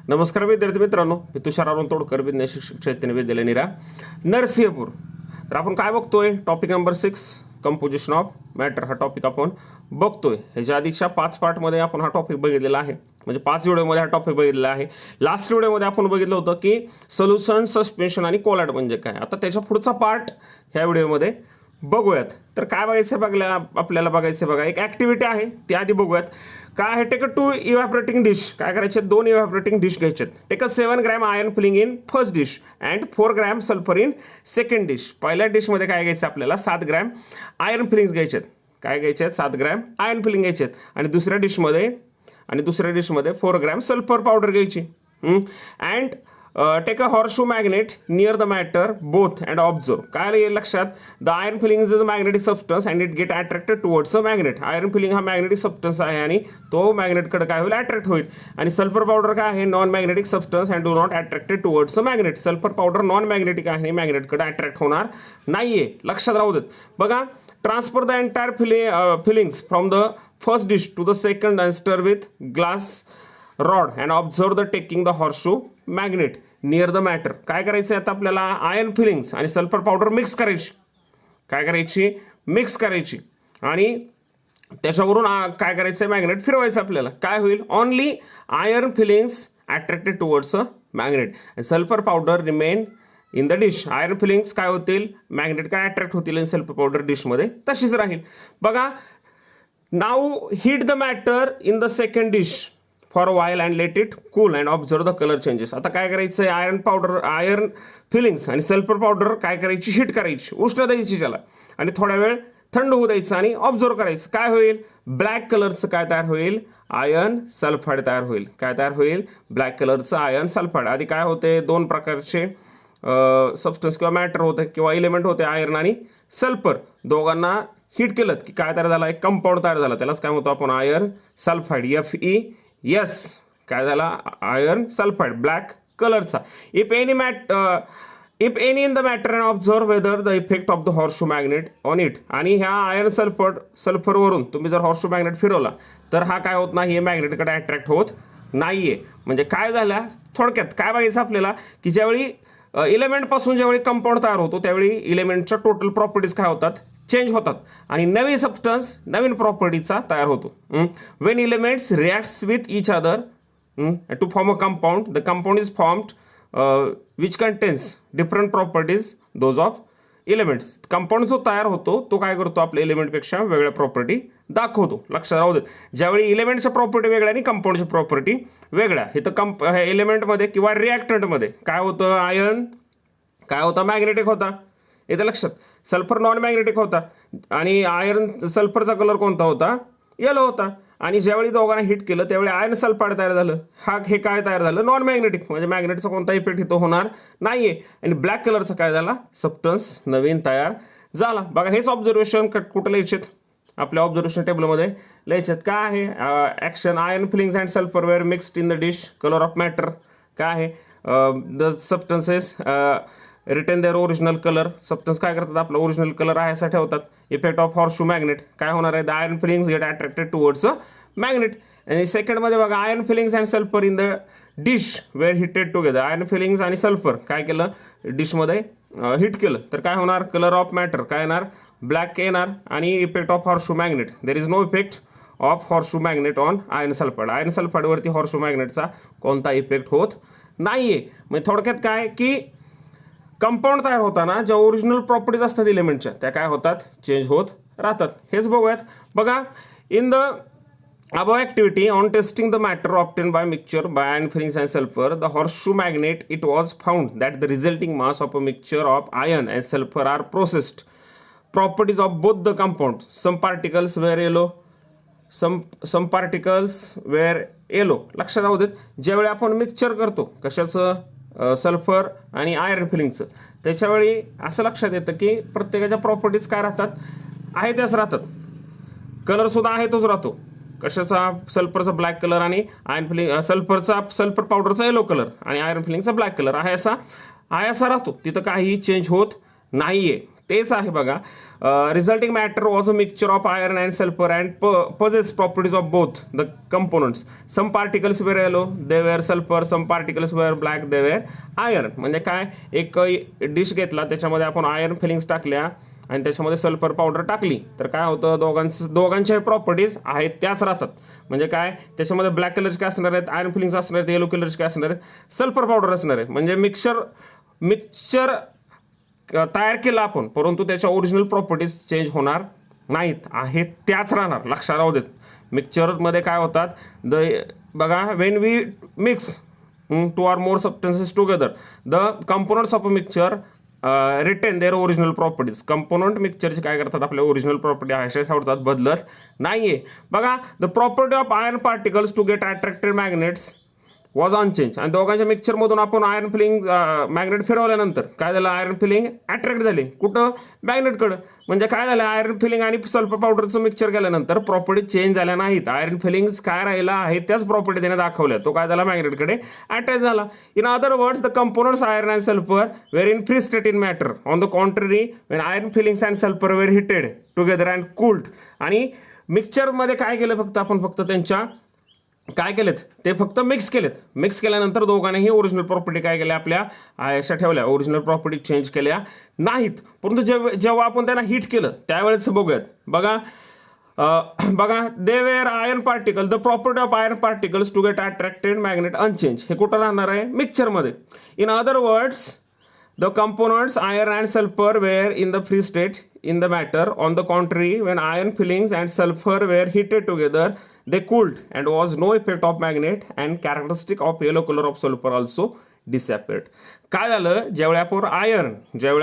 नमस्कार विद्यार्थी मित्रांनो, मी तुषार अरुण तोडकर, विज्ञान शिक्षक चैतन्य विद्यालय निरा नरसिंहपूर. तर आपण काय बघतोय? Topic number 6 composition of matter हा टॉपिक आपण बघतोय. ह्याच्या आधीच्या 5 पार्टमध्ये आपण हा टॉपिक बघितलेला आहे, म्हणजे 5 व्हिडिओमध्ये हा टॉपिक बघितलेला आहे. लास्ट व्हिडिओमध्ये आपण बघितलं होतं की सोल्युशन, सस्पेन्शन आणि कोलॅट म्हणजे काय. आता त्याच्या पुढचा पार्ट ह्या व्हिडिओमध्ये बघूयात. तर काय बघायचं आपल्याला बघायचं बघा, एक ऍक्टिव्हिटी आहे ती आधी बघूयात. काय आहे? Take a 2 evaporating dish. काय करायचे? 2 इव्हॅपोरेटिंग डिश घ्यायचे. Take a 7 gram iron filing in first dish and 4 gram sulphur in second dish. पहिल्या डिशमध्ये काय घ्यायचं आपल्याला? 7 ग्रॅम आयर्न फिलिंग्स घ्यायचे. काय घ्यायचे? 7 ग्रॅम आयर्न फिलिंग घ्यायचे. आणि दुसऱ्या डिशमध्ये 4 ग्रॅम सल्फर पावडर घ्यायची. And take a horseshoe magnet near the matter both and observe. काय लक्षात? The iron filling is a magnetic substance and it get attracted towards a magnet. Iron filling हा magnetic substance आहे आणि तो मॅग्नेटकडे काय होईल? Attract होईल. आणि सल्फर पावडर काय आहे? Non magnetic substance and do not attracted towards a magnet. Sulphur powder non magnetic आहे आणि मॅग्नेटकडे अट्रॅक्ट होणार नाहीये. लक्षात राहू देत. बघा, transfer the entire filings from the first dish to the second and stir with glass rod and observe the taking the horseshoe magnet near the matter. काय करायचं आता आपल्याला? आयर्न फिलिंग्स आणि सल्फर पावडर मिक्स करायची. काय करायची? Mix करायची. आणि त्याच्यावरून काय करायचं? मॅग्नेट फिरवायचं आपल्याला. काय होईल? Only iron filings attracted towards a magnet. Sulphur powder remain in the dish. Iron filings काय होतील? मॅग्नेट काय अट्रॅक्ट होतील आणि सल्फर पावडर डिशमध्ये तशीच राहील. बघा, now heat the matter in the second dish for while and let it cool and observe the colour changes. आता काय करायचं? आयर्न फिलिंग्स आणि सल्फर पावडर काय करायची? हीट करायची, उष्ण द्यायची त्याला, आणि थोड्या वेळ थंड होऊ द्यायचं आणि ऑब्झर्व करायचं. काय होईल? ब्लॅक कलरचं काय तयार होईल? आयर्न सल्फाईड तयार होईल. काय तयार होईल? ब्लॅक कलरचं आयर्न सल्फाईड. आधी काय होते? 2 प्रकारचे सबस्टन्स किंवा मॅटर होते किंवा इलेमेंट होते, आयर्न आणि सल्फर. दोघांना हीट केलं की काय तयार झाला? एक कंपाऊंड तयार झाला. त्यालाच काय म्हणतो आपण? Iron sulphide. Yes, काय झाला? आयर्न सल्फाईड ब्लॅक कलरचा. If any in the matter and observe whether the effect of the horseshoe magnet on it. आणि ह्या आयर्न सल्फरवरून तुम्ही जर हॉर्सशू मॅग्नेट फिरवला तर हा काय होत नाही? हे मॅग्नेटकडे अट्रॅक्ट होत नाहीये. म्हणजे काय झालं? थोडक्यात काय बघायचं आपल्याला की ज्यावेळी इलेमेंटपासून ज्यावेळी कंपाऊंड तयार होतो त्यावेळी इलेमेंटच्या टोटल प्रॉपर्टीज काय होतात? चेंज होतात आणि नवीन सबस्टन्स नवीन प्रॉपर्टीचा तयार होतो. When elements reacts with each other to form a compound, the compound is formed which contains different properties those of elements. Compound जो तयार होतो तो काय करतो? आपल्या एलिमेंटपेक्षा वेगळ्या प्रॉपर्टी दाखवतो. लक्षात राहू देत. ज्यावेळी इलेमेंटच्या प्रॉपर्टी वेगळ्या आणि कंपाऊंडच्या प्रॉपर्टी वेगळ्या. हे तर एलिमेंटमध्ये किंवा रिॲक्टंटमध्ये काय होतं? आयर्न काय होता? मॅग्नेटिक होता. येतं लक्षात. सल्फर नॉन मॅग्नेटिक होता आणि आयर्न सल्फरचा कलर कोणता होता? येलो होता. आणि ज्यावेळी दोघांना हिट केलं त्यावेळी आयर्न सल्फाईड तयार झालं. हे काय तयार झालं? Non magnetic. म्हणजे मॅग्नेटचा कोणता इफेक्ट इथं होणार नाहीये. आणि ब्लॅक कलरचा काय झाला? सबस्टन्स नवीन तयार झाला. बघा, हेच ऑब्झर्वेशन कुठं लिहायचेत? आपल्या ऑब्झर्वेशन टेबलमध्ये लिहायचेत. काय आहे? Action iron filings and sulphur were mixed in the dish. Colour of matter काय आहे? The substances return their original colour. Substance काय करतात? आपला ओरिजिनल कलर आहे असा ठेवतात. इफेक्ट ऑफ हॉर्सशू मॅग्नेट काय होणार आहे? The iron filings get attracted towards a magnet. आणि सेकंडमध्ये बघा, iron filings and sulphur in the dish were heated together. Iron filings आणि सल्फर काय केलं? डिशमध्ये हिट केलं तर काय होणार? कलर ऑफ मॅटर काय येणार? ब्लॅक येणार. आणि effect of horseshoe magnet, there is no effect of horseshoe magnet on iron sulphide. Iron सल्फाईडवरती हॉर्सशू मॅग्नेटचा कोणता इफेक्ट होत नाहीये. म्हणजे थोडक्यात काय की कंपाऊंड तयार होताना ज्या ओरिजिनल प्रॉपर्टीज असतात इलेमेंटच्या त्या काय होतात? चेंज होत राहतात. हेच बघूयात. बघा, in the above activity on testing the matter obtained by mixture by iron filings and sulfur, the horseshoe magnet, it was found that the resulting mass of a mixture of iron and sulfur are processed. Properties of both the compounds. Some particles were yellow, some particles were yellow. लक्षात राहू देत. ज्यावेळी आपण mixture करतो कशाचं? Sulphur आणि iron फिलिंगचं, त्याच्यावेळी असं लक्षात येतं की प्रत्येकाच्या प्रॉपर्टीज काय राहतात? आहे त्याच राहतात. कलर सुद्धा आहे तोच राहतो. कशाचा? सल्फरचा ब्लॅक कलर आणि आयर्न फिलिंग सल्फर पावडरचा येलो कलर आणि आयर्न फिलिंगचा ब्लॅक कलर आहे असा राहतो. तिथं काहीही चेंज होत नाहीये. तेच आहे बघा. Resulting matter was a mixture of iron and sulphur and possess properties of both the components. Some particles were yellow they were sulphur, some particles were black they were iron. म्हणजे काय, एक dish घेतला, त्याच्यामध्ये आपण iron feelings टाकल्या आणि त्याच्यामध्ये sulphur powder टाकली, तर काय होतं, दोघांच्या प्रॉपर्टीज आहेत त्याच राहतात. म्हणजे काय, त्याच्यामध्ये ब्लॅक कलरचे काय असणार आहेत, आयर्न फिलिंग्स असणार आहेत, येलो कलरचे काय असणार आहेत, सल्फर पावडर असणार आहे. म्हणजे मिक्सचर तयार केला आपण, परंतु त्याच्या ओरिजिनल प्रॉपर्टीज चेंज होणार नाहीत, आहेत त्याच राहणार. लक्षात राहू देत. मिक्सचरमध्ये काय होतात, बघा, when we mix two or more substances together the components of a mixture retain their original properties. Component मिक्सचरचे काय करतात, आपल्या ओरिजिनल प्रॉपर्टी अशा ठेवतात, बदलत नाहीये. बघा, the property of iron particles to get attracted magnets was unchange. आणि दोघांच्या मिक्सचरमधून आपण आयर्न फिलिंग मॅग्नेट फिरवल्यानंतर काय झालं, आयर्न फिलिंग अट्रॅक्ट झाली कुठं, मॅग्नेटकडं. म्हणजे काय झालं, आयर्न फिलिंग आणि सल्फर पावडरचं मिक्सचर केल्यानंतर प्रॉपर्टी चेंज झाल्या नाहीत. आयर्न फिलिंग्स काय राहिला आहे त्याच प्रॉपर्टी त्याने दाखवल्या, तो काय झाला, मॅग्नेटकडे अटॅच झाला. In other words, the components iron and sulphur were in free state in matter. On the contrary, when iron filings and sulphur were heated together and cooled. आणि मिक्सचरमध्ये काय केलं, फक्त त्यांच्या काय केलेत, ते फक्त मिक्स केल्यानंतर दोघांनीही ओरिजिनल प्रॉपर्टी काय केल्या, आपल्या अशा ठेवल्या, ओरिजिनल प्रॉपर्टी चेंज केल्या नाहीत. परंतु जेव्हा आपण त्यांना हिट केलं त्यावेळेस बघूयात. बघा, they were iron particle, the property of iron particles to get attracted magnet unchanged. हे कुठं राहणार आहे, मिक्सचरमध्ये. In other words, the components iron and sulfur were in the free state in the matter. On the contrary, when iron fillings and sulfur were heated together, they cooled and was no effect of magnet and characteristic of yellow color of sulfur also disappeared. काय झालं, ज्यावेळी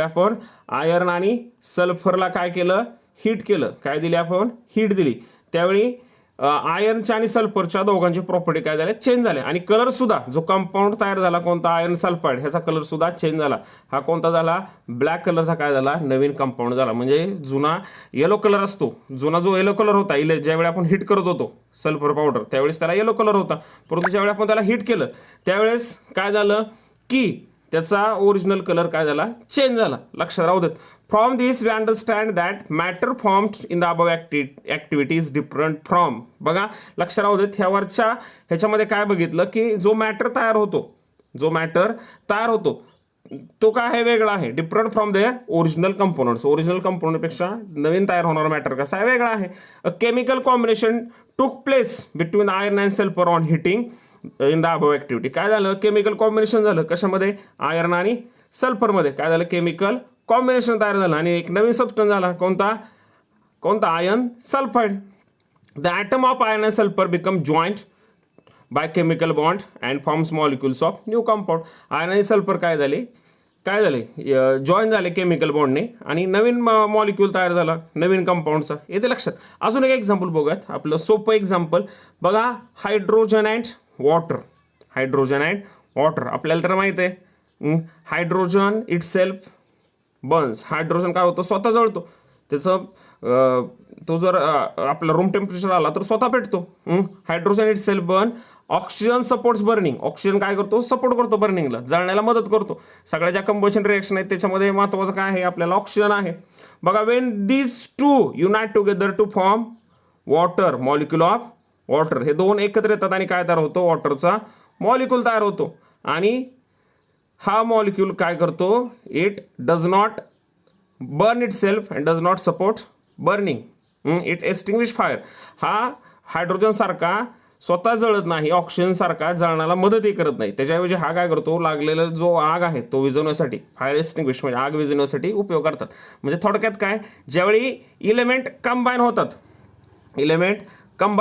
आपण iron आणि सल्फरला काय केलं, heat केलं, काय दिली आपण, हीट दिली, त्यावेळी आयर्नच्या आणि सल्फरच्या दोघांची प्रॉपर्टी काय झाल्या, चेंज झाल्या. आणि कलर सुद्धा, जो कंपाऊंड तयार झाला कोणता, आयर्न सल्फाइड, ह्याचा कलर सुद्धा चेंज झाला. हा कोणता झाला, ब्लॅक कलरचा काय झाला, नवीन कंपाऊंड झाला. म्हणजे जुना येलो कलर असतो, जुना जो येलो कलर होता, ज्यावेळी आपण हिट करत होतो सल्फर पावडर, त्यावेळेस त्याला येलो कलर होता. परंतु ज्यावेळी आपण त्याला हिट केलं त्यावेळेस काय झालं की त्याचा ओरिजिनल कलर काय झाला, चेंज झाला. लक्षात राहू देत. From this we understand that matter formed in the above activity is different from. बघा, लक्षात राहू देत. ह्याच्यामध्ये काय बघितलं की जो मॅटर तयार होतो तो काय आहे, वेगळा आहे, different from the original components. Original कंपोनंटपेक्षा नवीन तयार होणारा मॅटर कसा आहे, वेगळा आहे. A chemical combination took place between iron and sulphur on heating in the above activity. काय झालं, केमिकल कॉम्बिनेशन झालं, कशामध्ये, आयर्न आणि सल्फरमध्ये काय झालं, केमिकल कॉम्बिनेशन तयार झालं आणि एक नवीन सबस्टन्स झाला, कोणता iron sulphide. The atom of iron and sulphur become joint by chemical bond and forms molecules of new compound. Iron आणि सल्फर काय झाले, जॉईन झाले केमिकल बॉन्डने आणि नवीन मॉलिक्यूल तयार झाला, नवीन कंपाऊंडचा. येते लक्षात. अजून एक एक्झाम्पल बघूयात, आपलं सोपं एक्झाम्पल. बघा, हायड्रोजन अँड वॉटर. आपल्याला तर माहित आहे, hydrogen it self Burns. Hydrogen काय होतं, स्वतः जळतो. तो जर आपला रूम टेम्परेचर आला तर स्वतः पेटतो. Hydrogen itself burn. Oxygen supports burning. Oxygen काय करतो, सपोर्ट करतो बर्निंगला, जळण्याला मदत करतो. सगळ्या ज्या कंबशन रिएक्शन आहेत त्याच्यामध्ये महत्वाचं काय आहे, आपल्याला ऑक्सिजन आहे. बघा, when these two unite together to form water, molecule of water. हे दोन एकत्र येतात आणि काय तयार होतो, वॉटरचा मॉलिक्यूल तयार होतो. आणि हा मॉलिक्यूल काय करतो, it does not burn it self and does not support burning. It extinguish fire. हा हायड्रोजन सारखा स्वतः जळत नाही, ऑक्सिजन सारखा जळण्याला मदतही करत नाही. त्याच्याऐवजी हा काय करतो, लागलेला जो आग आहे तो विझवण्यासाठी, फायर एक्सटिंग्विश म्हणजे आग विझवण्यासाठी उपयोग करतात. म्हणजे थोडक्यात काय, ज्यावेळी इलेमेंट कंबाईन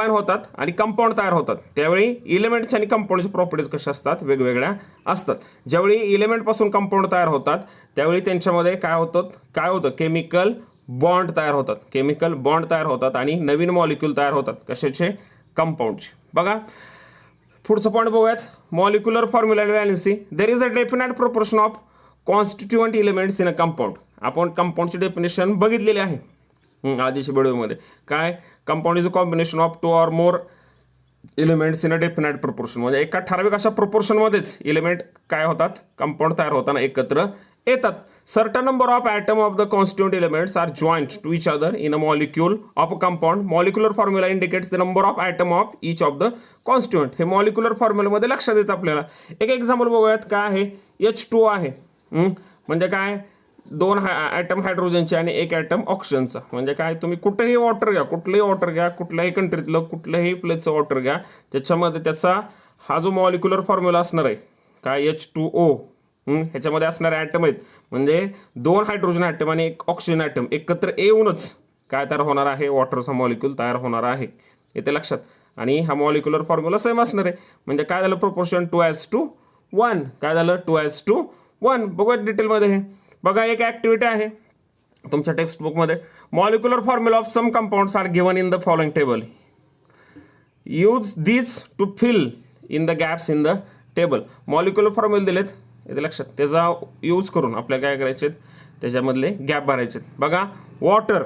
होतात आणि कंपाऊंड तयार होतात, त्यावेळी इलेमेंटच्या आणि कंपाऊंडच्या प्रॉपर्टीज कशा असतात, वेगवेगळ्या असतात. ज्यावेळी इलेमेंटपासून कंपाऊंड तयार होतात त्यावेळी त्यांच्यामध्ये काय होतं, केमिकल बॉन्ड तयार होतात आणि नवीन मॉलिक्यूल तयार होतात. कशाचे, कंपाऊंडचे. बघा, पुढचं पॉईंट बघूयात. Molecular formula valency. There is a definite proportion of constituent elements in a compound. आपण कंपाऊंडची डेफिनेशन बघितलेली आहे आधीच्या व्हिडिओमध्ये. काय, compound is a combination of 2 or more elements in a definite proportion. म्हणजे एका ठराविक अशा प्रोपोर्शनमध्येच एलिमेंट काय होतात, कंपाऊंड तयार होताना एकत्र येतात. Certain number of atom of the constituent elements are joint to each other in a molecule of a compound. Molecular formula indicates the number of atom of each of the constituent. हे molecular फॉर्म्युलामध्ये लक्षात येतं आपल्याला. एक example बघूयात. काय आहे? H2O आहे. म्हणजे काय? 2 ॲटम हायड्रोजनचे आणि 1 ॲटम ऑक्सिजनचा. म्हणजे काय? तुम्ही कुठेही वॉटर घ्या, कुठलंही वॉटर घ्या, कुठल्याही कंट्रीतलं कुठल्याही प्लेसचं वॉटर घ्या, त्याच्यामध्ये त्याचा हा जो मॉलिक्युलर फॉर्म्युला असणार आहे काय H2O ह्याच्यामध्ये असणारे ॲटम आहेत. म्हणजे 2 हायड्रोजन ॲटम आणि 1 ऑक्सिजन ॲटम एकत्र येऊनच काय तयार होणार आहे? वॉटरचा मॉलिक्यूल तयार होणार आहे. येते लक्षात. आणि हा मॉलिक्युलर फॉर्म्युला सेम असणार आहे. म्हणजे काय झालं? प्रोपोर्शन 2:1. काय झालं? 2:1. बघूयात डिटेलमध्ये हे. बघा एक ॲक्टिव्हिटी आहे तुमच्या टेक्स्टबुकमध्ये. Molecular formula of some compounds are given in the following table. Use this to fill in the gaps in the table. Molecular formula दिलेत येते लक्षात. त्याचा यूज करून आपल्याला काय करायचे? त्याच्यामधले गॅप भरायचे. बघा वॉटर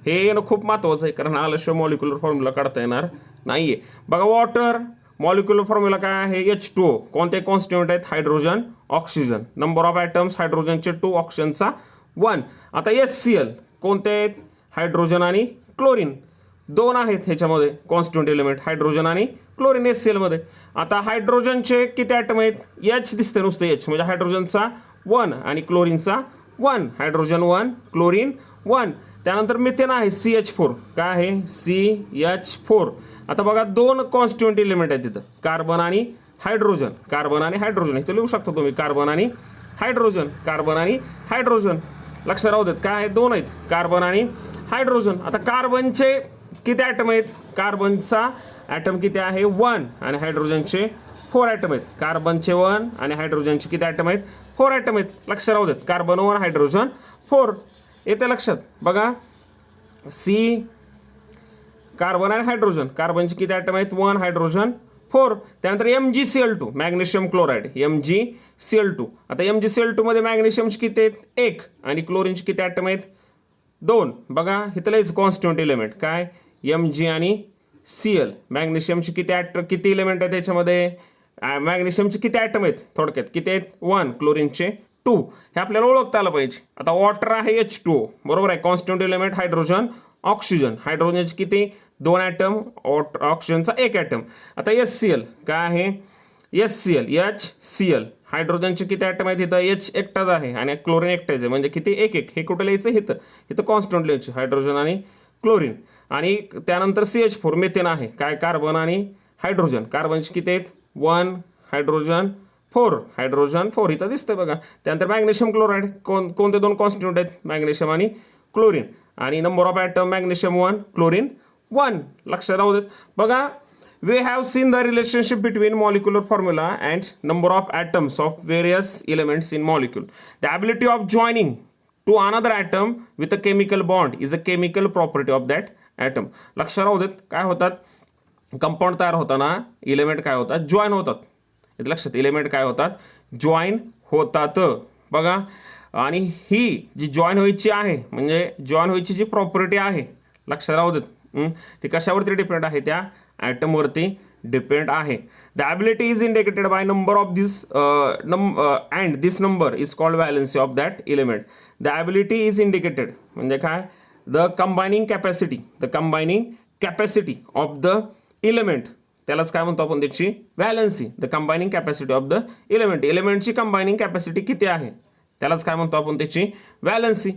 हे येणं खूप महत्त्वाचं आहे, कारण आल्याशिवाय मॉलिक्युलर फॉर्म्युला काढता येणार नाहीये. बघा वॉटर मॉलिक्युलर फॉर्म्युला काय आहे? H2O. कोणते कॉन्स्टिट्यूएंट आहेत? Hydrogen, oxygen. Number of atoms हायड्रोजनचे 2, ऑक्सिजनचा 1. आता HCl कोणते आहेत? हायड्रोजन आणि क्लोरीन. 2 आहेत ह्याच्यामध्ये कॉन्स्टिट्यूएंट एलिमेंट, हायड्रोजन आणि क्लोरीन HCl मध्ये. आता हायड्रोजनचे किती ॲटम आहेत? H दिसते नुसतं H, म्हणजे हायड्रोजनचा 1 आणि क्लोरीनचा 1. Hydrogen 1, chlorine 1. त्यानंतर मिथेन आहे CH4. काय आहे? CH4. आता बघा 2 कॉन्स्टिट्यूएंट एलिमेंट आहेत तिथं, कार्बन आणि हायड्रोजन. कार्बन आणि हायड्रोजन इथं लिहू शकता तुम्ही. कार्बन आणि हायड्रोजन, कार्बन आणि हायड्रोजन. लक्षात राहू देत. काय आहे? 2 आहेत, कार्बन आणि हायड्रोजन. आता कार्बनचे किती ॲटम आहेत? कार्बनचा ॲटम किती आहे? 1 आणि हायड्रोजनचे 4 ॲटम आहेत. कार्बनचे 1 आणि हायड्रोजनचे किती ॲटम आहेत? 4 ॲटम आहेत. लक्षात राहू देत. Carbon 1, hydrogen 4. येते लक्षात. बघा कार्बन आणि हायड्रोजन. कार्बनचे किती ॲटम आहेत? 1, हायड्रोजन 4. त्यानंतर MgCl2 मॅग्नेशियम क्लोराईड, MgCl2. आता MgCl2 मध्ये मॅग्नेशियमचे किती आहेत? 1 आणि क्लोरीनचे किती ॲटम आहेत? 2. बघा इथं लयच कॉन्स्टिट्यूएंट एलिमेंट काय? Mg आणि Cl. मॅग्नेशियमचे किती एलिमेंट आहेत त्याच्यामध्ये? मॅग्नेशियमचे किती ॲटम आहेत? थोडक्यात किती आहेत? 1, क्लोरीनचे 2. हे आपल्याला ओळखता आलं पाहिजे. आता वॉटर आहे H2O, बरोबर आहे. Constituent element hydrogen, oxygen. हायड्रोजनचे किती? 2 ॲटम, ऑक्सिजनचा 1 ॲटम. आता HCl काय आहे? HCl. हायड्रोजनचे किती ॲटम आहेत? इथं H एकटाच आहे आणि क्लोरीन एकटाच आहे. म्हणजे किती? 1. हे कुठे लिहायचं? इथं कॉन्स्टंट लिहायचे, हायड्रोजन आणि क्लोरीन. आणि त्यानंतर CH4 मिथेन आहे. काय? कार्बन आणि हायड्रोजन. कार्बनचे किती आहेत? 1, हायड्रोजन 4. हायड्रोजन 4 इथं दिसतं बघा. त्यानंतर मॅग्नेशियम क्लोराईड. कोणते 2 कॉन्स्टिट्यूएंट आहेत? मॅग्नेशियम आणि क्लोरीन. आणि number of atom magnesium 1, chlorine 1. लक्षात राहू देत. बघा we have seen the relationship between molecular formula and number of atoms of various elements in molecule. The ability of joining to another atom with a chemical bond is a chemical property of that atom. लक्षात राहू देत. काय होतात? Compound तयार होताना element काय होतात? Join होतात. इथे लक्षात. एलिमेंट काय होतात? जॉईन होतात. बघा आणि ही जी जॉईन व्हायची आहे, म्हणजे जॉईन व्हायची जी प्रॉपर्टी आहे, लक्षात राहू देत, ती कशावरती डिपेंड आहे? त्या ॲटम वरती डिपेंड आहे. The ability is indicated by number of this and this number is called valency of that element. The ability is indicated म्हणजे काय? The combining capacity of the element. त्यालाच काय म्हणतो आपण? त्याची valency. The combining capacity of the element. एलिमेंटची combining capacity किती आहे त्यालाच काय म्हणतो आपण? त्याची valency.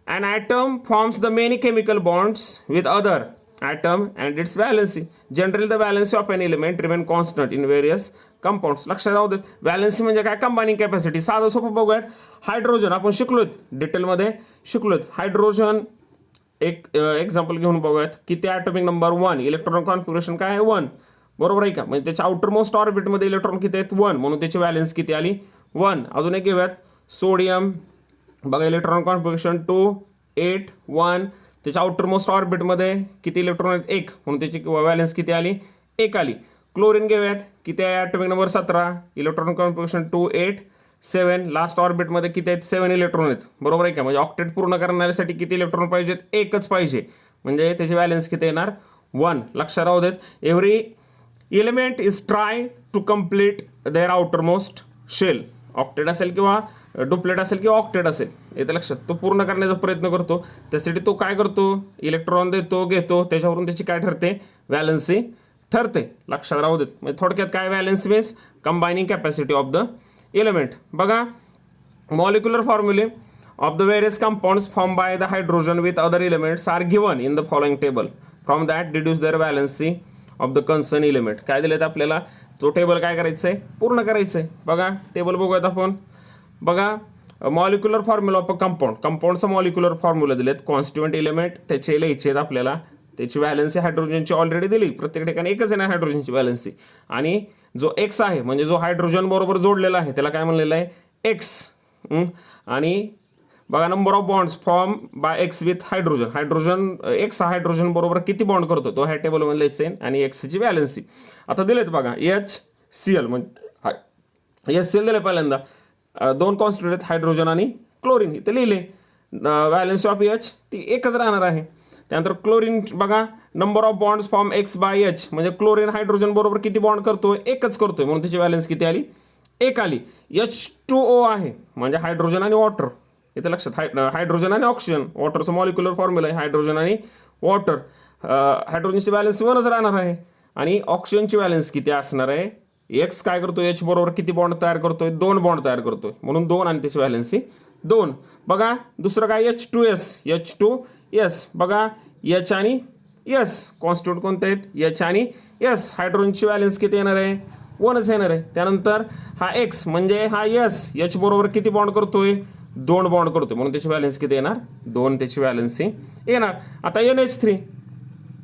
An atom forms the many chemical bonds with other atom and its valency. Generally the valency of an element remain constant in various compounds. लक्षात राहू देत. व्हॅलन्सी म्हणजे काय? Combining capacity. साधं सोपं बघूयात. हायड्रोजन आपण शिकलोत, डिटेलमध्ये शिकलोत. हायड्रोजन एक एक्झाम्पल घेऊन बघूयात. किती ॲटॉमिक नंबर? 1. इलेक्ट्रॉन कॉन्फिगरेशन काय आहे? 1. बरोबर आहे का? म्हणजे त्याच्या आउटर मोस्ट ऑर्बिटमध्ये इलेक्ट्रॉन किती आहेत? 1. म्हणून त्याची व्हॅलन्स किती आली? 1. अजून एक घेऊयात. सोडियम. बघा इलेक्ट्रॉन कॉन्फिगरेशन 2, 8, 1. त्याच्या आउटर मोस्ट ऑर्बिटमध्ये किती इलेक्ट्रॉन आहेत? 1. म्हणून त्याची व्हॅलन्स किती आली? 1 आली. क्लोरीन घेऊयात. किती आहे? Atomic number 17. Electron configuration 2, 8, 7. Last ऑर्बिटमध्ये किती आहेत? 7 इलेक्ट्रॉन आहेत. बरोबर आहे का? म्हणजे ऑक्टेट पूर्ण करण्यासाठी किती इलेक्ट्रॉन पाहिजेत? 1च पाहिजे. म्हणजे त्याची व्हॅलन्स किती येणार? 1. लक्षात राहू देत. Every element is try to complete their outer most shell. Octet असेल किंवा डुप्लेट असेल किंवा ऑक्टेट असेल, येते लक्षात. तो पूर्ण करण्याचा प्रयत्न करतो. त्यासाठी तो काय करतो, इलेक्ट्रॉन देतो, घेतो, त्याच्यावरून त्याची काय ठरते, व्हॅलन्सी ठरते. लक्षात राहू देत. म्हणजे थोडक्यात काय valency means combining capacity of the element. बघा मॉलिक्युलर फॉर्म्युले of the various compounds formed by the hydrogen with other elements are given in the following table. From that deduce their valency of the concerned element. काय दिलेत आपल्याला, तो table काय करायचं आहे, पूर्ण करायचं आहे. बघा टेबल बघूयात आपण. बघा molecular formula of a compound, कंपाऊंडचा मॉलिक्युलर फॉर्म्युला दिलेत. कॉन्स्टिट्युएंट एलिमेंट त्याचे लिहायचे आहेत आपल्याला. त्याची व्हॅलन्सी हायड्रोजनची ऑलरेडी दिली, प्रत्येक ठिकाणी एकच आहे ना हायड्रोजनची व्हॅलन्सी. आणि जो एक्स आहे म्हणजे जो हायड्रोजन बरोबर जोडलेला आहे त्याला काय म्हणलेलं आहे, एक्स. आणि बघा number of bonds form by x with hydrogen. Hydrogen x hydrogen बरोबर किती बॉन्ड करतो तो ह्या टेबलमध्ये लिहायचं आहे. आणि एक्सची व्हॅलन्सी आता दिलेत बघा. HCl म्हणजे HCl दिले पहिल्यांदा, दोन कॉन्स्टिट्यूएंट हायड्रोजन आणि क्लोरीन इथे लिहिले. व्हॅलन्सी ऑफ H ती एकच राहणार आहे. त्यानंतर क्लोरीन बघा number of bonds form X by H म्हणजे क्लोरीन हायड्रोजन बरोबर किती बॉन्ड करतोय, एकच करतोय, म्हणून त्याची व्हॅलन्स किती आली, एक आली. H2O आहे म्हणजे हायड्रोजन आणि वॉटर, इथे लक्षात. हायड्रोजन आणि ऑक्सिजन, वॉटरचं मॉलिक्युलर फॉर्म्युला आहे हायड्रोजन आणि वॉटर. हायड्रोजनची व्हॅलन्स 1च राहणार आहे. आणि ऑक्सिजनची व्हॅलन्स किती असणार आहे, एक्स काय करतोय, H बरोबर किती बॉन्ड तयार करतोय, 2 बॉन्ड तयार करतोय, म्हणून 2 आणि त्याची व्हॅलन्सी 2. बघा दुसरं काय, H2S. बघा H आणि S कॉन्स्टिट्यूट कोणते आहेत, H आणि S. हायड्रोजनची व्हॅलन्स किती येणार आहे, 1च येणार आहे. त्यानंतर हा एक्स म्हणजे हा H बरोबर किती बॉन्ड करतोय, 2 बॉन्ड करतोय, म्हणून त्याची व्हॅलन्स किती येणार, 2 त्याची व्हॅलन्सी येणार. आता NH3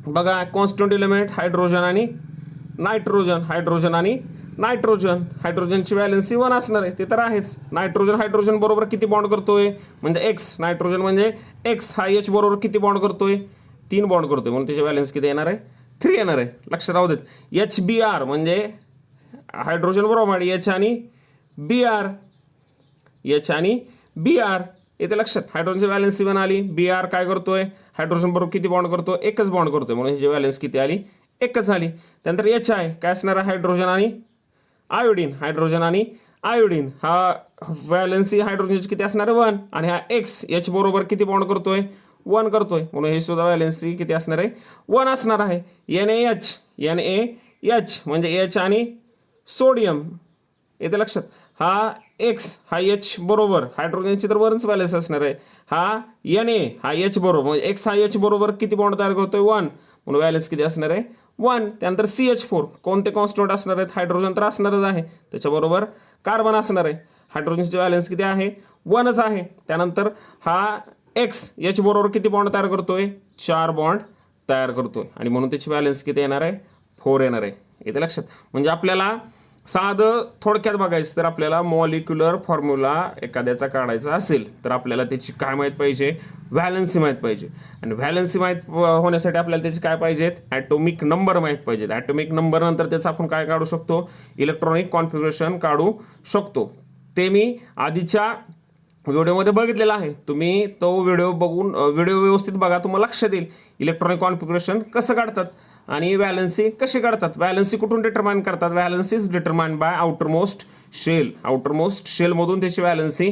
बघा कॉन्स्टंट एलिमेंट हायड्रोजन आणि नायट्रोजन, हायड्रोजन आणि नायट्रोजन. हायड्रोजनची व्हॅलन्सी 1 असणार आहे, ते तर आहेच. नायट्रोजन हायड्रोजन बरोबर किती बॉन्ड करतोय म्हणजे एक्स. नायट्रोजन म्हणजे एक्स हा H बरोबर किती बॉन्ड करतोय, 3 बॉन्ड करतोय, म्हणून त्याची व्हॅलन्स किती येणार आहे, 3 येणार आहे. लक्षात राहू देत. HBr म्हणजे हायड्रोजन ब्रोमाइड, H आणि Br येते लक्षात. हायड्रोजनची व्हॅलन्सी 1 आली. Br काय करतोय, हायड्रोजन बरोबर किती बॉन्ड करतो, एकच बॉन्ड करतोय, म्हणून ह्याची व्हॅलन्स किती आली, एकच आली. त्यानंतर HI काय असणार आहे, हायड्रोजन आणि आयोडीन. हायड्रोजन आणि आयोडीन हा व्हॅलन्सी हायड्रोजनची किती असणार आहे, 1. आणि हा एक्स H बरोबर किती बॉन्ड करतोय, 1 करतोय, म्हणून हे सुद्धा व्हॅलन्सी किती असणार आहे, 1 असणार आहे. NaH म्हणजे H आणि सोडियम येते लक्षात. हा एक्स हा H बरोबर हायड्रोजनची तर 1च व्हॅलन्स असणार आहे. हा Na हा H बरोबर म्हणजे एक्स हा H बरोबर किती बॉन्ड तयार करतोय, 1, म्हणून व्हॅलन्स किती असणार आहे, 1. त्यानंतर CH4 कोणते कॉन्स्टंट असणार आहेत, हायड्रोजन तर असणारच आहे, त्याच्याबरोबर कार्बन असणार आहे. हायड्रोजनची व्हॅलन्स किती आहे, 1च आहे. त्यानंतर हा एक्स H बरोबर किती बॉन्ड तयार करतोय, 4 बॉन्ड तयार करतोय, आणि म्हणून त्याची व्हॅलन्स किती येणार आहे, 4 येणार आहे. येते लक्षात. म्हणजे आपल्याला साधं थोडक्यात बघायचं तर आपल्याला मॉलिक्युलर फॉर्म्युला एखाद्याचा काढायचा असेल तर आपल्याला त्याची काय माहीत पाहिजे, व्हॅलन्सी माहीत पाहिजे. आणि व्हॅलन्सी माहीत होण्यासाठी आपल्याला त्याची काय पाहिजेत, ॲटोमिक नंबर माहीत पाहिजेत. ॲटोमिक नंबर नंतर त्याचं आपण काय काढू शकतो, इलेक्ट्रॉनिक कॉन्फिगरेशन काढू शकतो. ते मी आधीच्या व्हिडिओमध्ये बघितलेला आहे. तुम्ही तो व्हिडिओ बघून व्हिडिओ व्यवस्थित बघा, तुम्हाला लक्षात येईल इलेक्ट्रॉनिक कॉन्फिगरेशन कसं काढतात आणि व्हॅलन्सी कशी काढतात. व्हॅलन्सी कुठून डिटरमाइन करतात, valency is determine by outermost shell. Outermost शेलमधून त्याची व्हॅलन्सी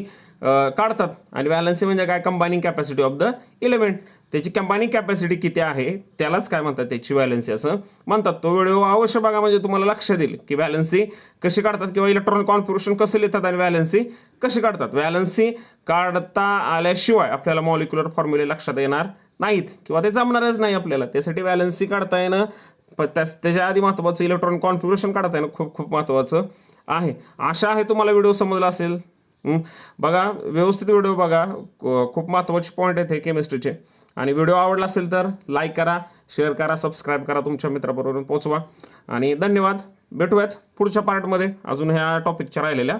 काढतात. आणि व्हॅलन्सी म्हणजे काय, combining capacity of the element. त्याची कंबायनिंग कॅपॅसिटी किती आहे त्यालाच काय म्हणतात, त्याची व्हॅलन्सी असं म्हणतात. तो व्हिडिओ अवश्य बघा, म्हणजे तुम्हाला लक्षात येईल की व्हॅलन्सी कशी काढतात किंवा इलेक्ट्रॉनिक कॉन्फिगरेशन कसं लिहितात आणि व्हॅलन्सी कशी काढतात. व्हॅलन्सी काढता आल्याशिवाय आपल्याला मॉलिक्युलर फॉर्म्युले लक्षात येणार नाहीत किंवा ते जमणारच नाही आपल्याला. त्यासाठी व्हॅलन्सी काढता येणं, त्याच्या आधी महत्त्वाचं इलेक्ट्रॉनिक कॉन्फिगरेशन काढता येणं खूप खूप महत्त्वाचं आहे. आशा आहे तुम्हाला व्हिडिओ समजला असेल. बघा व्यवस्थित व्हिडिओ बघा, खूप महत्त्वाचे पॉईंट आहेत हे केमिस्ट्रीचे. आणि व्हिडिओ आवडला असेल तर लाईक करा, शेअर करा, सबस्क्राईब करा, तुमच्या मित्राबरोबर पोहोचवा. आणि धन्यवाद. भेटूयात पुढच्या पार्टमध्ये अजून ह्या टॉपिकच्या राहिलेल्या